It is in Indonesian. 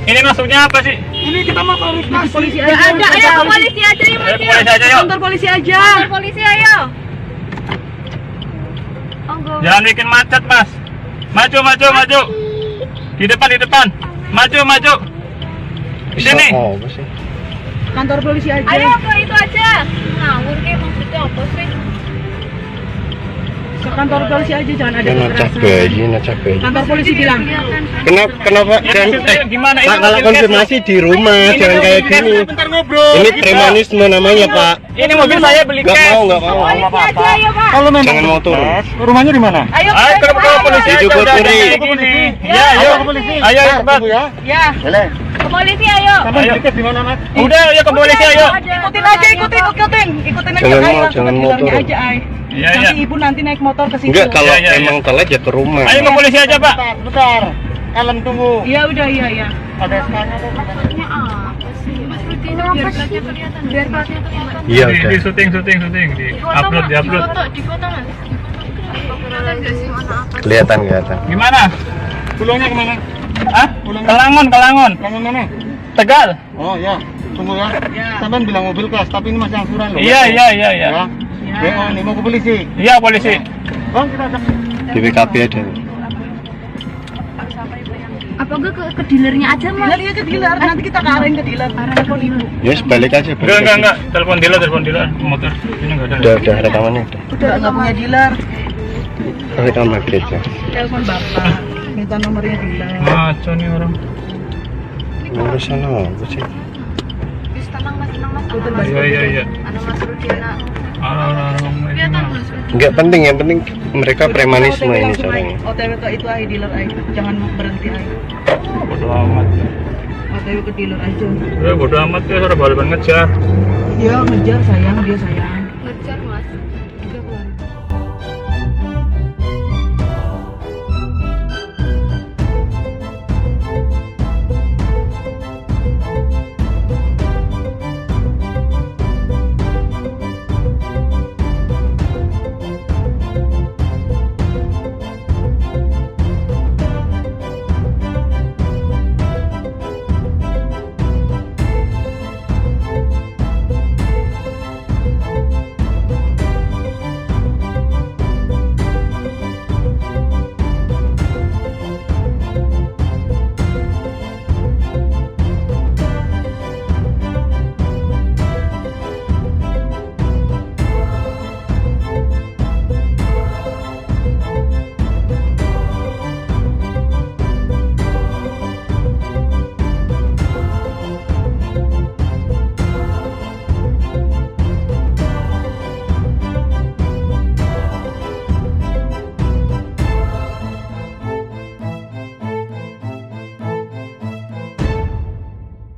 Ini maksudnya apa sih? Ini kita mau komunikasi. Polisi aja. Ada, ayo ke polisi aja yuk Mas. Polisi aja yuk. Kantor polisi aja. Kantor polisi ayo. Jangan bikin macet, Mas. Maju, maju, maju. Di depan, di depan. Maju, maju. Di sini. Kantor polisi aja. Ayo ke itu aja. Ngawur kayak maksudnya apa sih? Ke kantor polisi aja, jangan ada kekerasan. Kantor polisi bilang. Kenapa? Gimana Pak, kalau konfirmasi di rumah, jangan kayak gini. Ini premanisme namanya, Pak. Ini mobil saya beli Nggak cash. mau, nggak mau. Polisi aja ayo Pak. Kalau memang Jangan mau turun. rumahnya di mana? Ayo Ayo ke polisi aja. Jujur, Udah Putri. kayak gini. Ya, ayo. ke polisi. Ayo, cepat. ya. Ya. Boleh. Ke polisi ayo. Sampai Ayo. tiket di mana, Mas? Udah, ayo ke polisi ayo. Ikutin aja, ikutin aja. Jangan Ay, mau, langsung jangan ke mau dealernya turun. aja, Ay. Iya, iya. Nanti ibu nanti naik motor ke situ. Enggak, kalau Ya, ya, ya. emang telat ya ke rumah. Ayo ke polisi aja, Pak. Bentar. Kalian tunggu. Iya udah, iya. Ada SK-nya tuh. Maksudnya apa sih? Maksudnya biar platnya kelihatan. Biar platnya kelihatan. Iya, Di udah. syuting, di upload, di upload. Di foto Mas. Kelihatan nggak sih mana apa? Kelihatan. Gimana? Pulangnya kemana? Hah? Kelangon, Kelangon. Kamu mana? Tegal. Oh ya, tunggu ya. Sampai bilang mobil cash, tapi ini masih angsuran loh. Iya. Ya. Ya. Oh, ini mau ke polisi. Iya, polisi. Bang, kita ada. Di PKP ada. Apa gue ke dealernya aja Mas? Iya ke dealer, nanti kita arahin ke dealer. Telepon ibu. Ya, balik aja. Enggak. Telepon dealer motor. Ini enggak ada. Udah rekamannya udah. Udah nggak punya dealer. Rekaman maghrib ya. Telepon bapak, minta nomornya dealer. Maco nih orang. Ngurus sana apa sih? Tenang Mas. Iya. Anu Mas Rudina. Kelihatan Mas. Enggak penting, yang penting mereka premanisme ini caranya. OTW ke itu aja dealer aja, jangan berhenti aja. Bodo amat. OTW ke dealer aja. Bodo amat ya, sudah balapan ngejar. Dia ngejar sayang, dia sayang.